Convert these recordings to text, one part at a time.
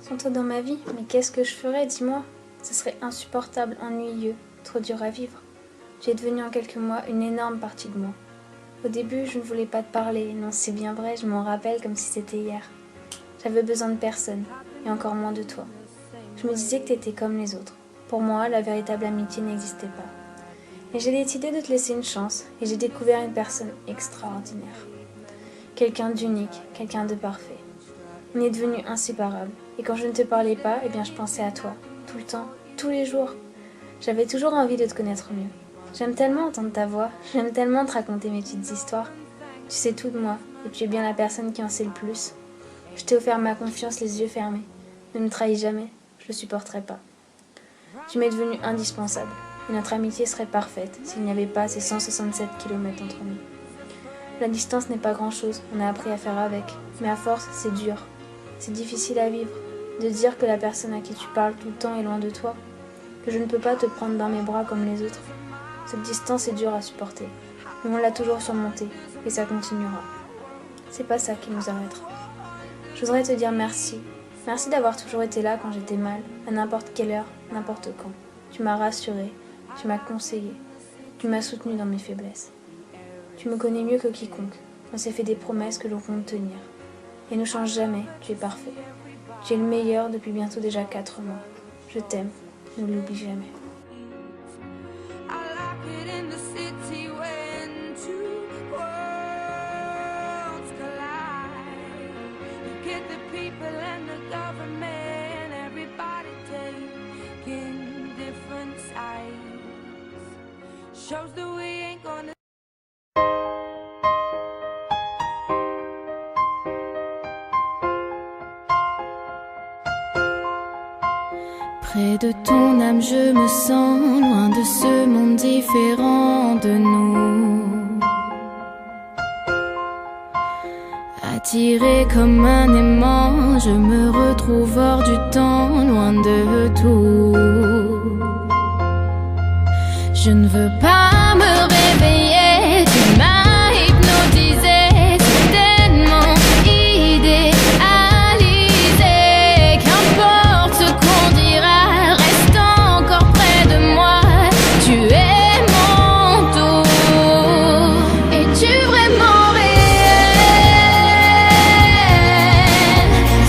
Sans toi dans ma vie, mais qu'est-ce que je ferais, dis-moi? Ce serait insupportable, ennuyeux, trop dur à vivre. Tu es devenue en quelques mois une énorme partie de moi. Au début, je ne voulais pas te parler, non c'est bien vrai, je m'en rappelle comme si c'était hier. J'avais besoin de personne, et encore moins de toi. Je me disais que t'étais comme les autres. Pour moi, la véritable amitié n'existait pas. Et j'ai décidé de te laisser une chance, et j'ai découvert une personne extraordinaire. Quelqu'un d'unique, quelqu'un de parfait. On est devenus inséparables, et quand je ne te parlais pas, eh bien je pensais à toi, tout le temps, tous les jours. J'avais toujours envie de te connaître mieux. J'aime tellement entendre ta voix, j'aime tellement te raconter mes petites histoires. Tu sais tout de moi, et tu es bien la personne qui en sait le plus. Je t'ai offert ma confiance les yeux fermés. Ne me trahis jamais, je le supporterai pas. Tu m'es devenue indispensable, et notre amitié serait parfaite s'il n'y avait pas ces 167 km entre nous. La distance n'est pas grand-chose, on a appris à faire avec, mais à force, c'est dur. C'est difficile à vivre, de dire que la personne à qui tu parles tout le temps est loin de toi, que je ne peux pas te prendre dans mes bras comme les autres. Cette distance est dure à supporter, mais on l'a toujours surmontée, et ça continuera. C'est pas ça qui nous arrêtera. Je voudrais te dire merci. Merci d'avoir toujours été là quand j'étais mal, à n'importe quelle heure, n'importe quand. Tu m'as rassurée, tu m'as conseillée, tu m'as soutenue dans mes faiblesses. Tu me connais mieux que quiconque. On s'est fait des promesses que l'on compte tenir. Et ne change jamais, tu es parfait. Tu es le meilleur depuis bientôt déjà 4 mois. Je t'aime, ne l'oublie jamais. Près de ton âme je me sens loin de ce monde différent de nous. Attiré comme un aimant, je me retrouve hors du temps, loin de tout. Je ne veux pas me réveiller, tu m'as hypnotisé, soudainement idéalisé. Qu'importe ce qu'on dira, reste encore près de moi. Tu es mon tout. Es-tu vraiment réel?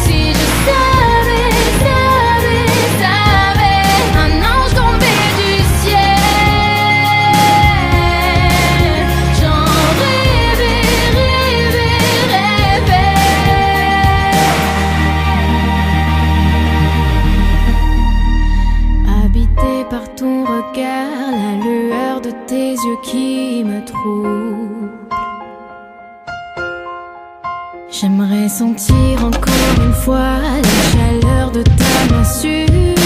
Si je savais un ange tombé du ciel. Par ton regard, la lueur de tes yeux qui me trouble. J'aimerais sentir encore une fois la chaleur de ta main sûre.